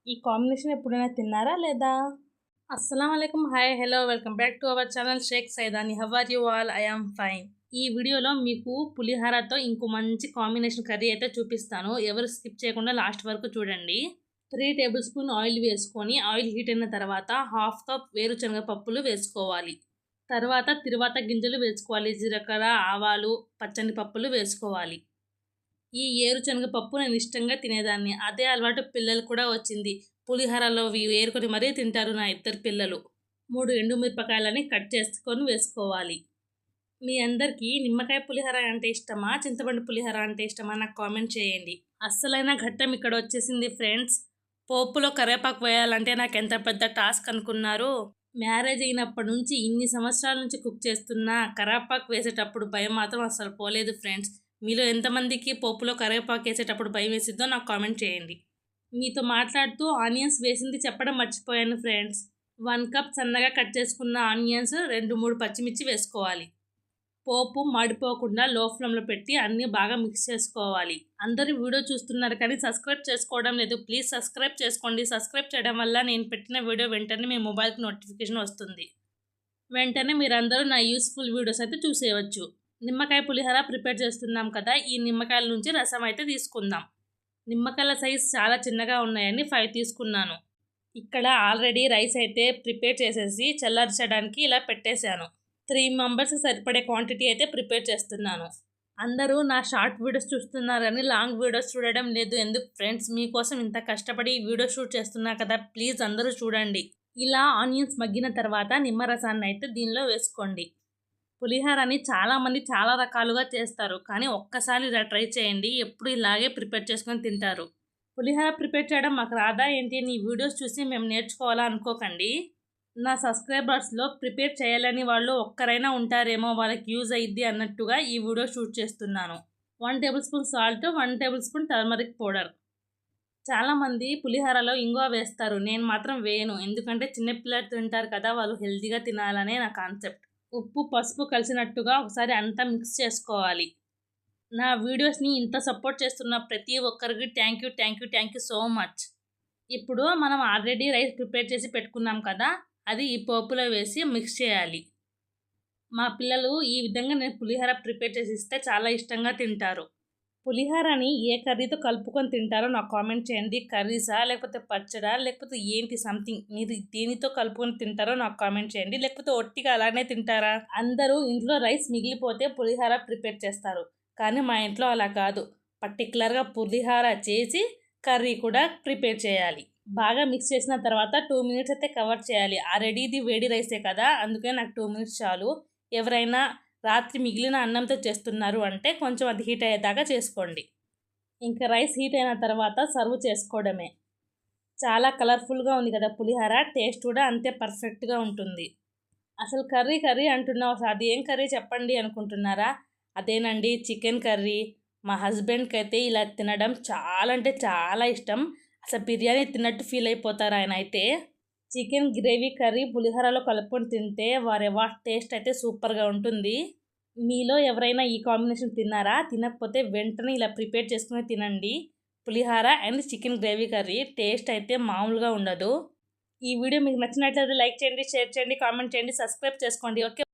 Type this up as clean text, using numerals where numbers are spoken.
ఈ కాంబినేషన్ ఎప్పుడైనా తిన్నారా లేదా? అస్సలాము అలైకుం. Hi, hello, welcome back to our channel Shaik Saidani. How are you all? I am fine. ఈ వీడియోలో మీకు పులిహోరతో ఇంకో మంచి కాంబినేషన్ కర్రీ అయితే చూపిస్తాను. ఎవరు స్కిప్ చేయకుండా లాస్ట్ వరకు చూడండి. 3 టేబుల్ స్పూన్ ఆయిల్ వేసుకొని ఆయిల్ హీట్ అయిన తర్వాత హాఫ్ కప్ వేరుశనగ పప్పులు వేసుకోవాలి. తర్వాత తిరువాత గింజలు వేసుకోవాలి. జీలకర్ర, ఆవాలు, పచ్చని పప్పులు వేసుకోవాలి. ఈ ఏరుశనగ పప్పు నేను ఇష్టంగా తినేదాన్ని. అదే అలవాటు పిల్లలు కూడా వచ్చింది. పులిహోరలో వేరుకొని మరీ తింటారు నా ఇద్దరు పిల్లలు. 3 ఎండుమిరపకాయలని కట్ చేసుకొని వేసుకోవాలి. మీ అందరికీ నిమ్మకాయ పులిహోర అంటే ఇష్టమా, చింతపండు పులిహోర అంటే ఇష్టమా నాకు కామెంట్ చేయండి. అస్సలైన ఘట్టం ఇక్కడ వచ్చేసింది ఫ్రెండ్స్. పోపులో కరివేపాకు వేయాలంటే నాకు ఎంత పెద్ద టాస్క్ అనుకున్నారు. మ్యారేజ్ అయినప్పటి నుంచి ఇన్ని సంవత్సరాల నుంచి కుక్ చేస్తున్నా కరివేపాకు వేసేటప్పుడు భయం మాత్రం అసలు పోలేదు ఫ్రెండ్స్. మీలో ఎంతమందికి పోపులో కరివేపాకు వేసేటప్పుడు భయం వేసిద్దో నాకు కామెంట్ చేయండి. మీతో మాట్లాడుతూ ఆనియన్స్ వేసింది చెప్పడం మర్చిపోయాను ఫ్రెండ్స్. 1 కప్ సన్నగా కట్ చేసుకున్న ఆనియన్స్, 2-3 పచ్చిమిర్చి వేసుకోవాలి. పోపు మాడిపోకుండా లో ఫ్లేమ్లో పెట్టి అన్నీ బాగా మిక్స్ చేసుకోవాలి. అందరూ వీడియో చూస్తున్నారు కానీ సబ్స్క్రైబ్ చేసుకోవడం లేదు. ప్లీజ్ సబ్స్క్రైబ్ చేసుకోండి. సబ్స్క్రైబ్ చేయడం వల్ల నేను పెట్టిన వీడియో వెంటనే మీ మొబైల్కి నోటిఫికేషన్ వస్తుంది. వెంటనే మీరందరూ నా యూస్ఫుల్ వీడియోస్ అయితే చూసేయవచ్చు. నిమ్మకాయ పులిహోర ప్రిపేర్ చేస్తున్నాం కదా, ఈ నిమ్మకాయల నుంచి రసం అయితే తీసుకుందాం. నిమ్మకాయల సైజ్ చాలా చిన్నగా ఉన్నాయని 5 తీసుకున్నాను. ఇక్కడ ఆల్రెడీ రైస్ అయితే ప్రిపేర్ చేసేసి చల్లార్చడానికి ఇలా పెట్టేశాను. 3 మెంబర్స్కి సరిపడే క్వాంటిటీ అయితే ప్రిపేర్ చేస్తున్నాను. అందరూ నా షార్ట్ వీడియోస్ చూస్తున్నారని లాంగ్ వీడియోస్ చూడడం లేదు ఎందుకు ఫ్రెండ్స్? మీకోసం ఇంత కష్టపడి వీడియో షూట్ చేస్తున్నా కదా, ప్లీజ్ అందరూ చూడండి. ఇలా ఆనియన్స్ మగ్గిన తర్వాత నిమ్మరసాన్ని అయితే దీనిలో వేసుకోండి. పులిహోరని చాలామంది చాలా రకాలుగా చేస్తారు, కానీ ఒక్కసారి ఇలా ట్రై చేయండి. ఎప్పుడు ఇలాగే ప్రిపేర్ చేసుకొని తింటారు. పులిహోర ప్రిపేర్ చేయడం మాకు రాదా ఏంటి అని ఈ వీడియోస్ చూసి మేము నేర్చుకోవాలా అనుకోకండి. నా సబ్స్క్రైబర్స్లో ప్రిపేర్ చేయాలని వాళ్ళు ఒక్కరైనా ఉంటారేమో, వాళ్ళకి యూజ్ అయ్యిద్ది అన్నట్టుగా ఈ వీడియో షూట్ చేస్తున్నాను. 1 table spoon salt, 1 table spoon turmeric powder. చాలామంది పులిహోరలో ఇంగువ వేస్తారు, నేను మాత్రం వేయను. ఎందుకంటే చిన్నపిల్లలు తింటారు కదా, వాళ్ళు హెల్తీగా తినాలనే నా కాన్సెప్ట్. ఉప్పు, పసుపు కలిసినట్టుగా ఒకసారి అంతా మిక్స్ చేసుకోవాలి. నా వీడియోస్ని ఇంత సపోర్ట్ చేస్తున్న ప్రతి ఒక్కరికి థ్యాంక్ యూ సో మచ్. ఇప్పుడు మనం ఆల్రెడీ రైస్ ప్రిపేర్ చేసి పెట్టుకున్నాం కదా, అది ఈ పోపులో వేసి మిక్స్ చేయాలి. మా పిల్లలు ఈ విధంగా నేను పులిహోర ప్రిపేర్ చేసి ఇస్తే చాలా ఇష్టంగా తింటారు. పులిహోరని ఏ కర్రీతో కలుపుకొని తింటారో నాకు కామెంట్ చేయండి. కర్రీసా, లేకపోతే పచ్చడా, లేకపోతే ఏంటి సంథింగ్ మీరు దేనితో కలుపుకొని తింటారో నాకు కామెంట్ చేయండి. లేకపోతే ఒట్టిగా అలానే తింటారా? అందరూ ఇంట్లో రైస్ మిగిలిపోతే పులిహోర ప్రిపేర్ చేస్తారు, కానీ మా ఇంట్లో అలా కాదు. పర్టికులర్గా పులిహోర చేసి కర్రీ కూడా ప్రిపేర్ చేయాలి. బాగా మిక్స్ చేసిన తర్వాత 2 మినిట్స్ అయితే కవర్ చేయాలి. ఆల్రెడీ ఇది వేడి రైసే కదా, అందుకే నాకు 2 మినిట్స్ చాలు. ఎవరైనా రాత్రి మిగిలిన అన్నంతో చేస్తున్నారు అంటే కొంచెం అది హీట్ అయ్యేదాకా చేసుకోండి. ఇంకా రైస్ హీట్ అయిన తర్వాత సర్వ్ చేసుకోవడమే. చాలా కలర్ఫుల్గా ఉంది కదా పులిహోర, టేస్ట్ కూడా అంతే పర్ఫెక్ట్గా ఉంటుంది. అసలు కర్రీ అంటున్నావు, అది ఏం కర్రీ చెప్పండి అనుకుంటున్నారా? అదేనండి, చికెన్ కర్రీ. మా హస్బెండ్కి అయితే ఇలా తినడం చాలా అంటే చాలా ఇష్టం. అసలు బిర్యానీ తిన్నట్టు ఫీల్ అయిపోతారు ఆయన అయితే. చికెన్ గ్రేవీ కర్రీ పులిహోరలో కలుపుకొని తింటే వారెవా, టేస్ట్ అయితే సూపర్గా ఉంటుంది. మీలో ఎవరైనా ఈ కాంబినేషన్ తిన్నారా? తినకపోతే వెంటనే ఇలా ప్రిపేర్ చేసుకుని తినండి. పులిహోర and chicken gravy curry taste అయితే మామూలుగా ఉండదు. ఈ వీడియో మీకు నచ్చినట్లయితే లైక్ చేయండి, షేర్ చేయండి, కామెంట్ చేయండి, సబ్స్క్రైబ్ చేసుకోండి. ఓకే.